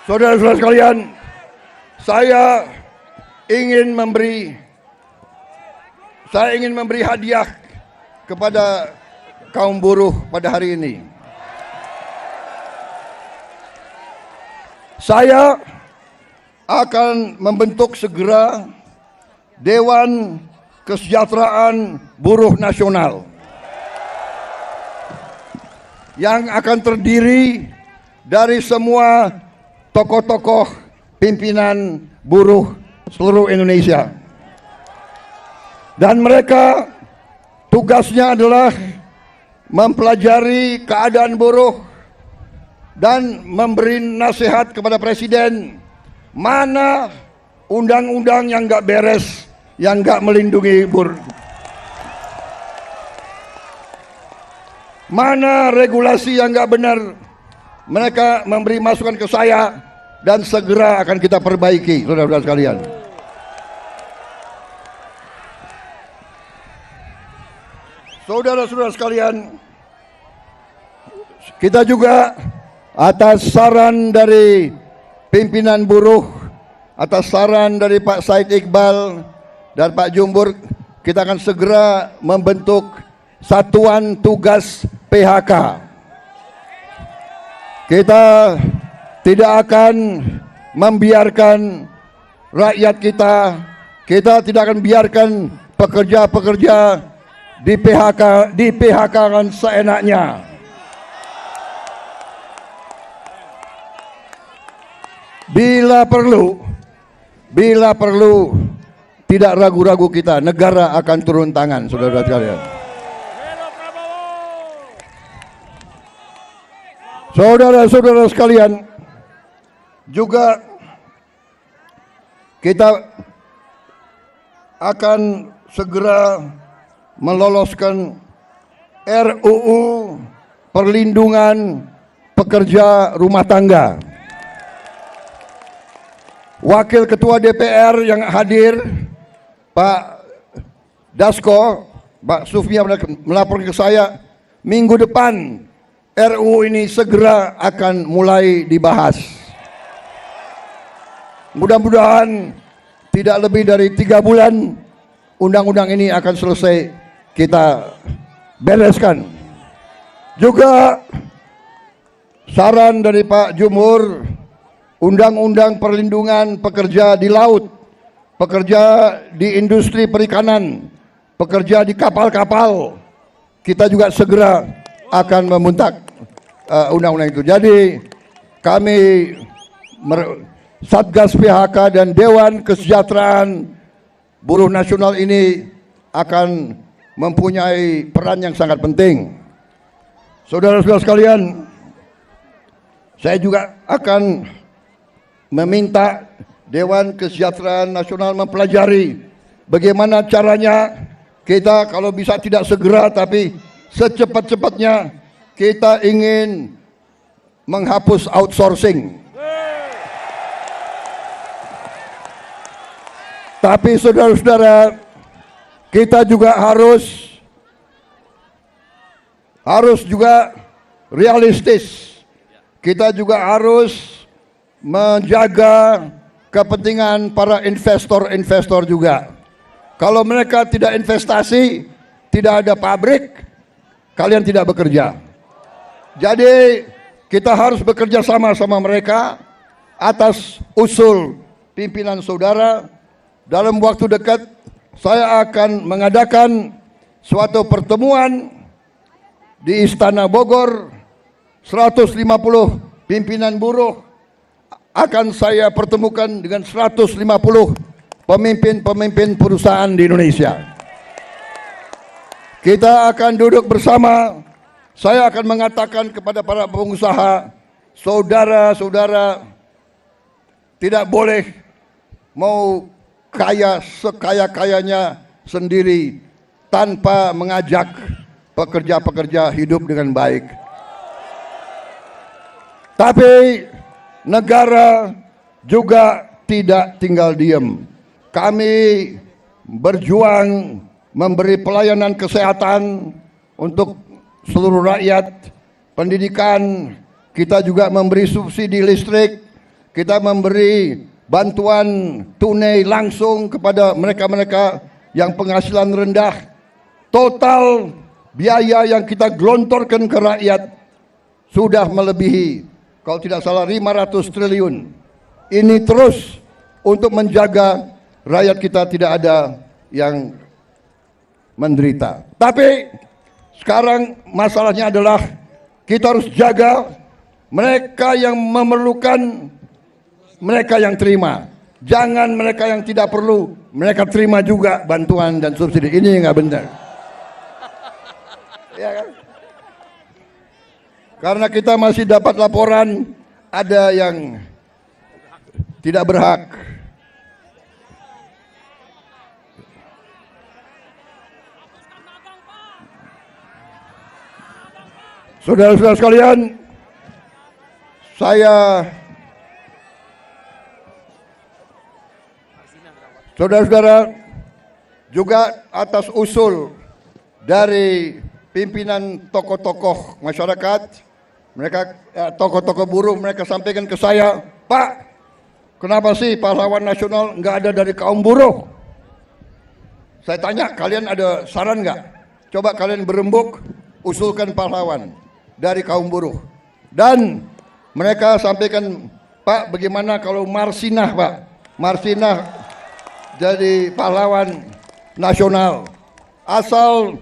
Saudara-saudara sekalian, saya ingin memberi hadiah kepada kaum buruh pada hari ini. Saya akan membentuk segera Dewan Kesejahteraan Buruh Nasional yang akan terdiri dari semua tokoh-tokoh pimpinan buruh seluruh Indonesia. Dan mereka tugasnya adalah mempelajari keadaan buruh dan memberi nasihat kepada Presiden mana undang-undang yang nggak beres, yang nggak melindungi buruh, mana regulasi yang nggak benar. Mereka memberi masukan ke saya dan segera akan kita perbaiki, saudara-saudara sekalian. Saudara-saudara sekalian, kita juga atas saran dari pimpinan buruh, atas saran dari Pak Said Iqbal dan Pak Jumbur, kita akan segera membentuk Satuan Tugas PHK. Kita tidak akan membiarkan rakyat kita tidak akan biarkan pekerja-pekerja di PHK-kan seenaknya. Bila perlu, tidak ragu-ragu kita, negara akan turun tangan, saudara-saudara sekalian. Saudara-saudara sekalian, juga kita akan segera meloloskan RUU Perlindungan Pekerja Rumah Tangga. Wakil Ketua DPR yang hadir, Pak Dasko, Pak Sufmi melaporkan ke saya, minggu depan RUU ini segera akan mulai dibahas. Mudah-mudahan tidak lebih dari 3 bulan undang-undang ini akan selesai kita bereskan. Juga saran dari Pak Jumhur, undang-undang perlindungan pekerja di laut, pekerja di industri perikanan, pekerja di kapal-kapal, kita juga segera akan membentuk undang-undang itu. Jadi kami Satgas PHK dan Dewan Kesejahteraan Buruh Nasional ini akan mempunyai peran yang sangat penting. Saudara-saudara sekalian, saya juga akan meminta Dewan Kesejahteraan Nasional mempelajari bagaimana caranya kita kalau bisa tidak segera tapi secepat-cepatnya kita ingin menghapus outsourcing. Tapi saudara-saudara, kita juga harus juga realistis. Kita juga harus menjaga kepentingan para investor juga. Kalau mereka tidak investasi, tidak ada pabrik, kalian tidak bekerja. Jadi kita harus bekerja sama mereka atas usul pimpinan saudara. Dalam waktu dekat saya akan mengadakan suatu pertemuan di Istana Bogor. 150 pimpinan buruh akan saya pertemukan dengan 150 pemimpin perusahaan di Indonesia. Kita akan duduk bersama. Saya akan mengatakan kepada para pengusaha, saudara-saudara, tidak boleh mau kaya sekaya-kayanya sendiri tanpa mengajak pekerja-pekerja hidup dengan baik. Tapi negara juga tidak tinggal diam. Kami berjuang memberi pelayanan kesehatan untuk seluruh rakyat, pendidikan, kita juga memberi subsidi listrik, kita memberi bantuan tunai langsung kepada mereka-mereka yang penghasilan rendah. Total biaya yang kita gelontorkan ke rakyat sudah melebihi, kalau tidak salah, 500 triliun. Ini terus untuk menjaga rakyat kita tidak ada yang menderita. Tapi sekarang masalahnya adalah kita harus jaga mereka yang memerlukan, mereka yang terima. Jangan mereka yang tidak perlu, mereka terima juga bantuan dan subsidi. Ini nggak benar. Ya kan? Karena kita masih dapat laporan ada yang tidak berhak. Saudara-saudara sekalian, saudara-saudara, juga atas usul dari pimpinan tokoh-tokoh masyarakat, mereka tokoh-tokoh buruh, mereka sampaikan ke saya, Pak, kenapa sih pahlawan nasional nggak ada dari kaum buruh? Saya tanya, kalian ada saran nggak? Coba kalian berembuk, usulkan pahlawan dari kaum buruh. Dan mereka sampaikan, Pak, bagaimana kalau Marsinah, Pak? Marsinah jadi pahlawan nasional. Asal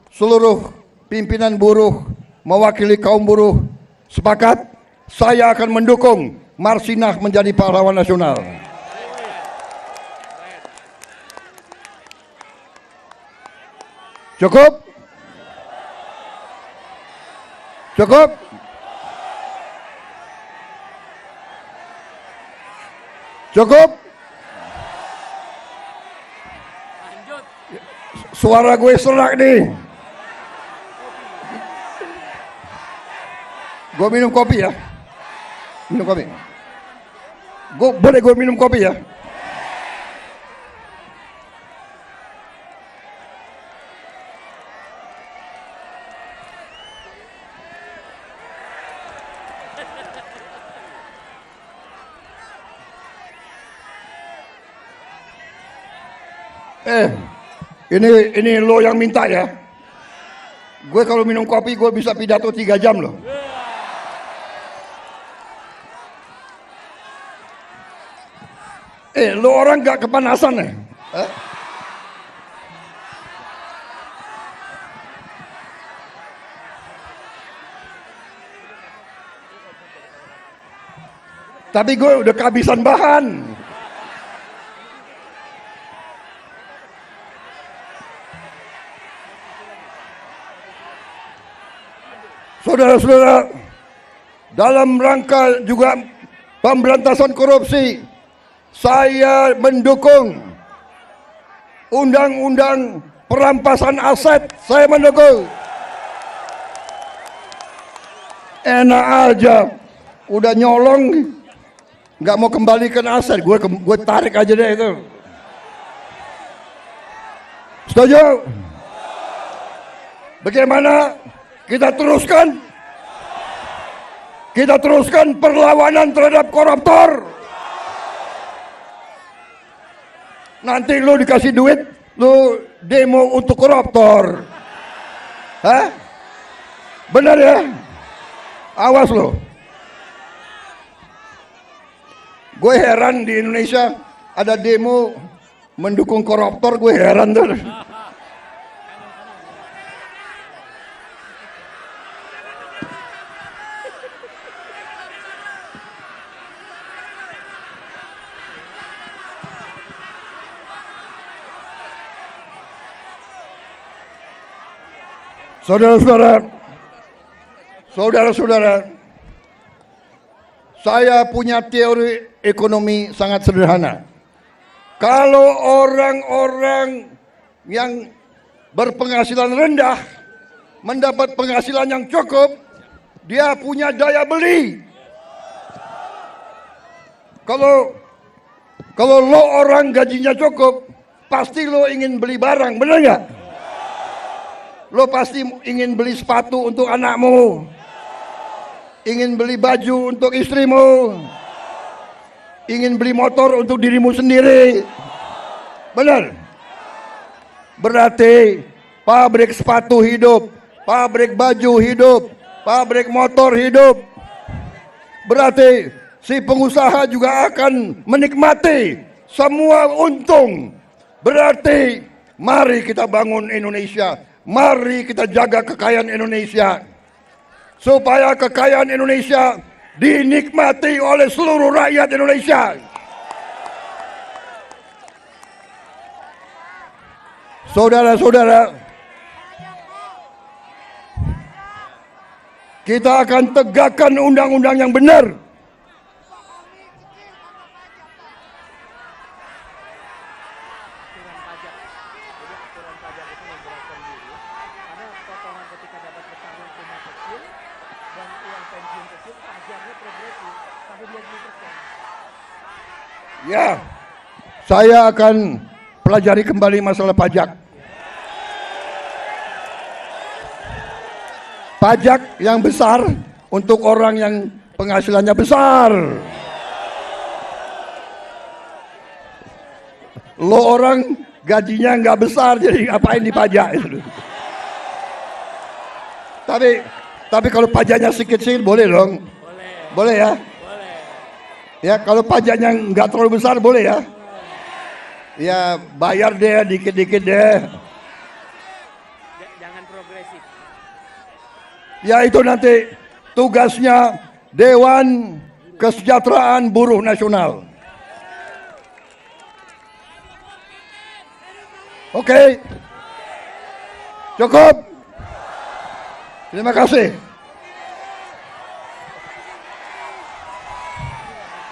seluruh pimpinan buruh mewakili kaum buruh sepakat, saya akan mendukung Marsinah menjadi pahlawan nasional. Cukup? Cukup? Cukup? Suara gue serak nih. Gue minum kopi ya. Minum kopi. Boleh gue minum kopi ya? Ini lo yang minta ya. Gue kalau minum kopi gue bisa pidato 3 jam loh. Lo orang gak kepanasan ya? Tapi gue udah kehabisan bahan. Saudara-saudara, dalam rangka juga pemberantasan korupsi, saya mendukung undang-undang perampasan aset. Saya mendukung. Enak aja, udah nyolong, nggak mau kembalikan aset, gue tarik aja deh itu. Setuju? Bagaimana? Kita teruskan perlawanan terhadap koruptor. Nanti lu dikasih duit, lu demo untuk koruptor. Hah? Benar ya? Awas lo. Gue heran di Indonesia ada demo mendukung koruptor, gue heran tuh. Saudara-saudara, saya punya teori ekonomi sangat sederhana. Kalau orang-orang yang berpenghasilan rendah mendapat penghasilan yang cukup, dia punya daya beli. Kalau lo orang gajinya cukup, pasti lo ingin beli barang, benar nggak? Lo pasti ingin beli sepatu untuk anakmu, Ingin beli baju untuk istrimu, ingin beli motor untuk dirimu sendiri. Benar? Berarti pabrik sepatu hidup, pabrik baju hidup, pabrik motor hidup. Berarti si pengusaha juga akan menikmati semua untung. Berarti mari kita bangun Indonesia, mari kita jaga kekayaan Indonesia, supaya kekayaan Indonesia dinikmati oleh seluruh rakyat Indonesia. Saudara-saudara, kita akan tegakkan undang-undang yang benar. Ya, saya akan pelajari kembali masalah pajak. Pajak yang besar untuk orang yang penghasilannya besar. Lo orang gajinya nggak besar, jadi ngapain dipajak? Tapi kalau pajaknya sedikit-sedikit boleh dong. Boleh ya. Ya, kalau pajaknya nggak terlalu besar boleh ya. Ya, bayar deh dikit-dikit deh. Jangan progresif. Ya, itu nanti tugasnya Dewan Kesejahteraan Buruh Nasional. Oke. Cukup. Terima kasih.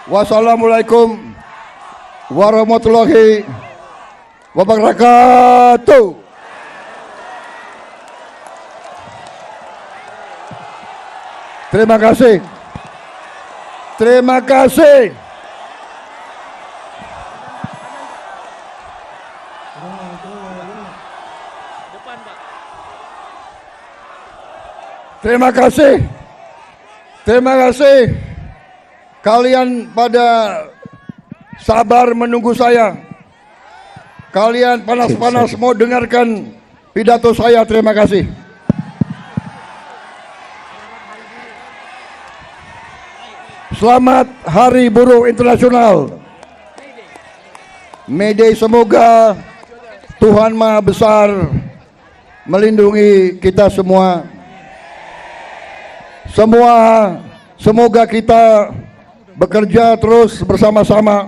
Wassalamualaikum warahmatullahi wabarakatuh. Terima kasih. Terima kasih. Terima kasih. Terima kasih. Kalian pada sabar menunggu saya. Kalian panas-panas mau dengarkan pidato saya. Terima kasih. Selamat Hari Buruh Internasional. May Day, semoga Tuhan Maha Besar melindungi kita semua. Semoga kita bekerja terus bersama-sama.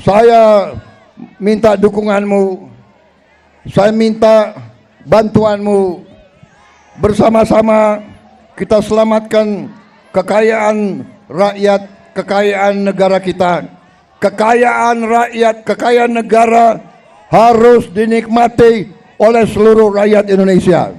Saya minta dukunganmu, saya minta bantuanmu. Bersama-sama kita selamatkan kekayaan rakyat, kekayaan negara kita. Kekayaan rakyat, kekayaan negara harus dinikmati oleh seluruh rakyat Indonesia.